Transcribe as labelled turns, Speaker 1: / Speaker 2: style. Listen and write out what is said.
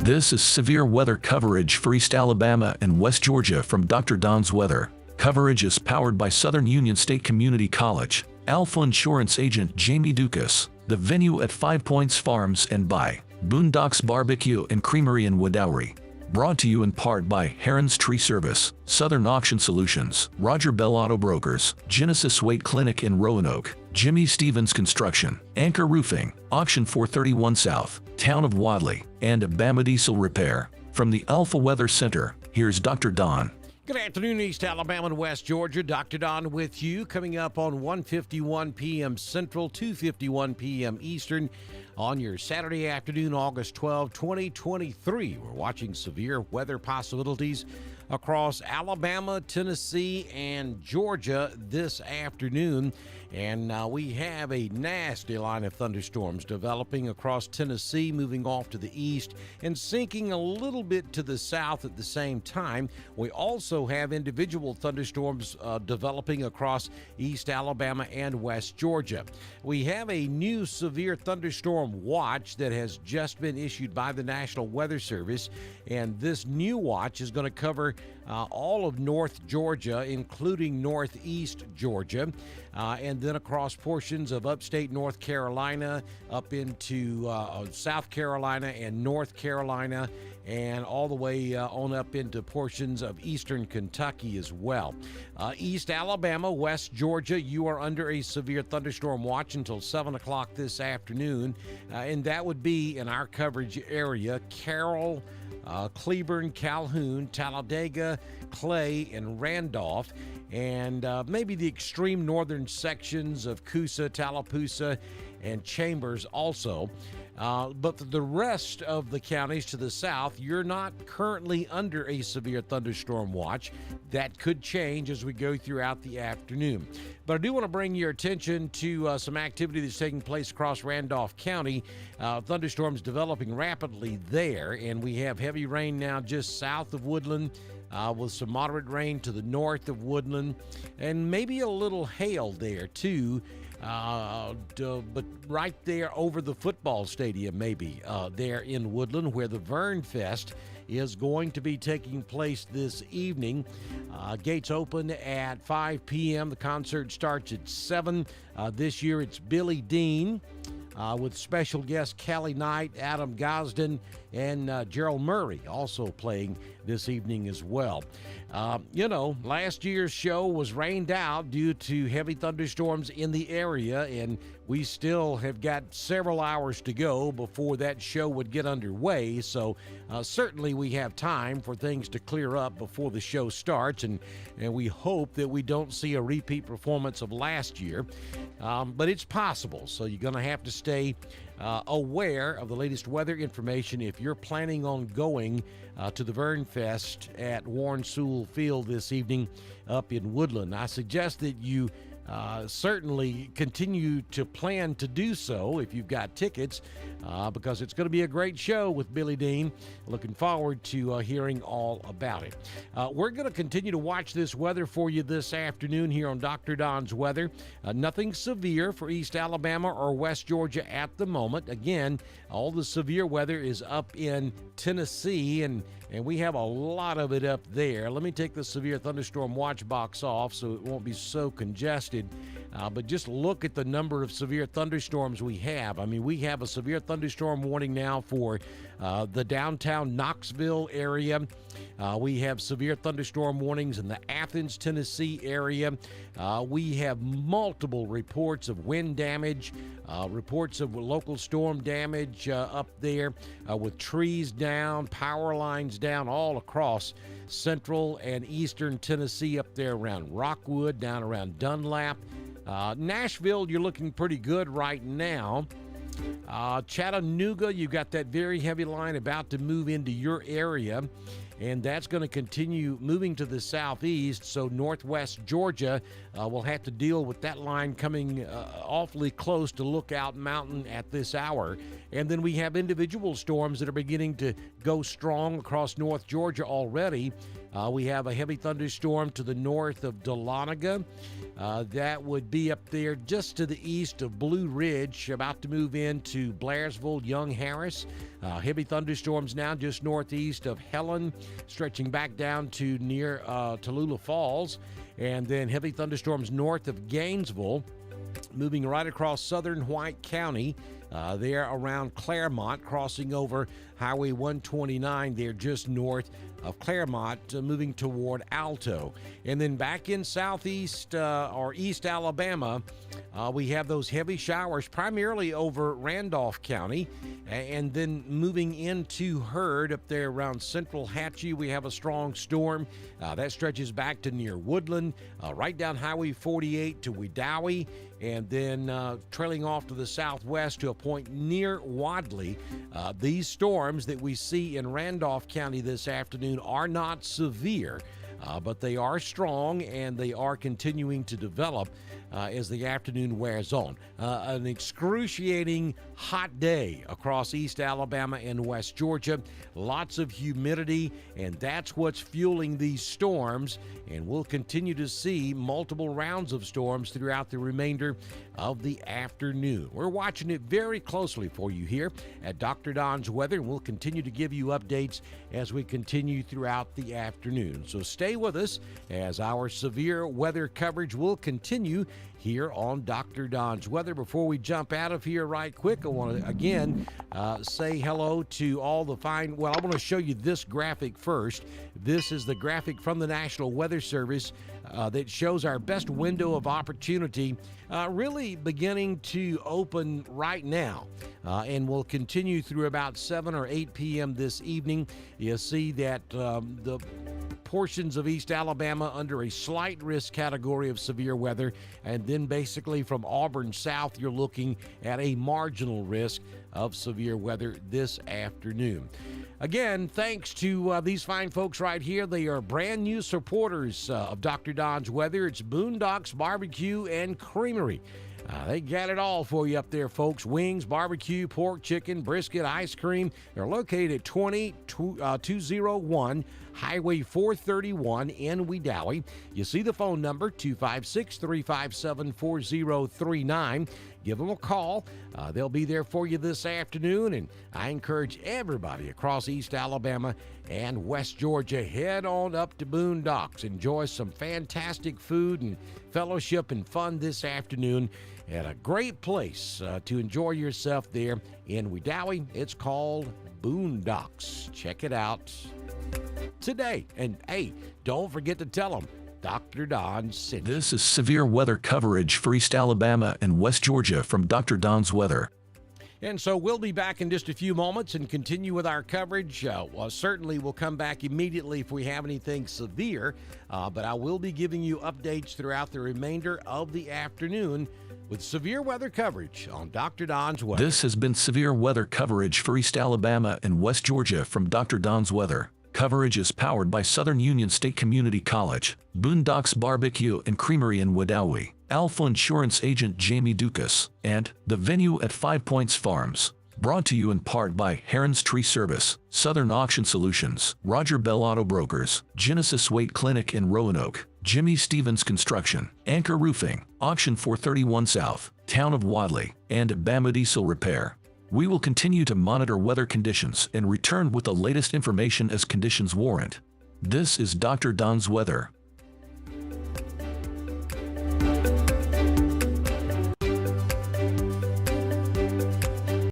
Speaker 1: This is severe weather coverage for East Alabama and West Georgia from Dr. Don's Weather. Coverage is powered by Southern Union State Community College, Alpha Insurance agent Jamie Dukas, the venue at 5 Points Farms, and by Boondocks Barbecue and Creamery in Wadowrie. Brought to you in part by Heron's Tree Service, Southern Auction Solutions, Roger Bell Auto Brokers, Genesis Weight Clinic in Roanoke, Jimmy Stevens Construction, Anchor Roofing, Auction 431 South, Town of Wadley, and Bama Diesel Repair. From the Alpha Weather Center, here's Dr. Don.
Speaker 2: Good afternoon, East Alabama and West Georgia. Dr. Don with you, coming up on 1:51 p.m. Central, 2:51 p.m. Eastern on your Saturday afternoon, August 12, 2023. We're watching severe weather possibilities across Alabama, Tennessee, and Georgia this afternoon. And we have a nasty line of thunderstorms developing across Tennessee, moving off to the east and sinking a little bit to the south at the same time. We also have individual thunderstorms developing across East Alabama and West Georgia. We have a new severe thunderstorm watch that has just been issued by the National Weather Service, and this new watch is going to cover all of North Georgia, including Northeast Georgia, and then across portions of upstate North Carolina, up into South Carolina and North Carolina, and all the way on up into portions of eastern Kentucky as well. East Alabama, West Georgia, you are under a severe thunderstorm watch until 7 o'clock this afternoon, and that would be in our coverage area: Carroll, Cleburne, Calhoun, Talladega, Clay, and Randolph, and maybe the extreme northern sections of Coosa, Tallapoosa, and Chambers also. But the rest of the counties to the south, you're not currently under a severe thunderstorm watch. That could change as we go throughout the afternoon. But I do want to bring your attention to some activity that's taking place across Randolph County. Thunderstorms developing rapidly there, and we have heavy rain now just south of Woodland, with some moderate rain to the north of Woodland, and maybe a little hail there too. But right there over the football stadium, maybe there in Woodland, where the Vern Fest is going to be taking place this evening. Gates open at 5 p.m. The concert starts at 7. This year it's Billy Dean, with special guests Kelly Knight, Adam Gosden, and Gerald Murray also playing this evening as well. Last year's show was rained out due to heavy thunderstorms in the area, and we still have got several hours to go before that show would get underway. So certainly we have time for things to clear up before the show starts, and we hope that we don't see a repeat performance of last year. But it's possible, so you're going to have to stay aware of the latest weather information if you're planning on going to the Vern Fest at Warren Sewell Field this evening up in Woodland. I suggest that you certainly continue to plan to do so if you've got tickets, because it's going to be a great show with Billy Dean. Looking forward to hearing all about it. We're going to continue to watch this weather for you this afternoon here on Dr. Don's Weather. Nothing severe for East Alabama or West Georgia at the moment. Again, all the severe weather is up in Tennessee, and we have a lot of it up there. Let me take the severe thunderstorm watch box off so it won't be so congested. But just look at the number of severe thunderstorms we have. I mean, we have a severe thunderstorm warning now for the downtown Knoxville area. We have severe thunderstorm warnings in the Athens, Tennessee area. We have multiple reports of wind damage, reports of local storm damage up there, with trees down, power lines down all across central and eastern Tennessee, up there around Rockwood, down around Dunlap. Nashville, you're looking pretty good right now. Chattanooga, you've got that very heavy line about to move into your area, and that's going to continue moving to the southeast. So northwest Georgia will have to deal with that line coming awfully close to Lookout Mountain at this hour. And then we have individual storms that are beginning to go strong across North Georgia already. We have a heavy thunderstorm to the north of Dahlonega. That would be up there just to the east of Blue Ridge, about to move into Blairsville, Young Harris. Heavy thunderstorms now just northeast of Helen, stretching back down to near Tallulah Falls. And then heavy thunderstorms north of Gainesville, moving right across southern White County. There around Claremont, crossing over Highway 129 there just north of Claremont, moving toward Alto. And then back in southeast or east Alabama, we have those heavy showers primarily over Randolph County, and then moving into Hurd up there around central Hatchie, we have a strong storm that stretches back to near Woodland, right down Highway 48 to Wedowee, and then trailing off to the southwest to a point near Wadley. These storms that we see in Randolph County this afternoon are not severe, but they are strong and they are continuing to develop as the afternoon wears on. An excruciating hot day across East Alabama and West Georgia. Lots of humidity, and that's what's fueling these storms. And we'll continue to see multiple rounds of storms throughout the remainder of the afternoon. We're watching it very closely for you here at Dr. Don's Weather, and we'll continue to give you updates as we continue throughout the afternoon. So stay with us as our severe weather coverage will continue here on Dr. Don's Weather. Before we jump out of here right quick, I want to again say hello to all the fine, well, I want to show you this graphic first. This is the graphic from the National Weather Service that shows our best window of opportunity really beginning to open right now, and will continue through about 7 or 8 p.m. this evening. You'll see that the portions of East Alabama under a slight risk category of severe weather, and then basically from Auburn south, you're looking at a marginal risk of severe weather this afternoon. Again, thanks to these fine folks right here. They are brand new supporters of Dr. Don's Weather. It's Boondocks Barbecue and Creamery. They got it all for you up there, folks. Wings, barbecue, pork, chicken, brisket, ice cream. They're located at 201 Highway 431 in Wedowee. You see the phone number, 256-357-4039. Give them a call. They'll be there for you this afternoon, and I encourage everybody across East Alabama and West Georgia, head on up to Boondocks. Enjoy some fantastic food and fellowship and fun this afternoon at a great place to enjoy yourself there in Wedowee. It's called Boondocks. Check it out today. And hey, don't forget to tell them Dr. Don sent you.
Speaker 1: This is severe weather coverage for East Alabama and West Georgia from Dr. Don's Weather.
Speaker 2: And so we'll be back in just a few moments and continue with our coverage. Certainly we'll come back immediately if we have anything severe, but I will be giving you updates throughout the remainder of the afternoon with severe weather coverage on Dr. Don's Weather.
Speaker 1: This has been severe weather coverage for East Alabama and West Georgia from Dr. Don's Weather. Coverage is powered by Southern Union State Community College, Boondocks Barbecue and Creamery in Wedowee, Alpha Insurance Agent Jamie Dukas, and The Venue at 5 Points Farms. Brought to you in part by Heron's Tree Service, Southern Auction Solutions, Roger Bell Auto Brokers, Genesis Weight Clinic in Roanoke, Jimmy Stevens Construction, Anchor Roofing, Auction 431 South, Town of Wadley, and Bama Diesel Repair. We will continue to monitor weather conditions and return with the latest information as conditions warrant. This is Dr. Don's Weather.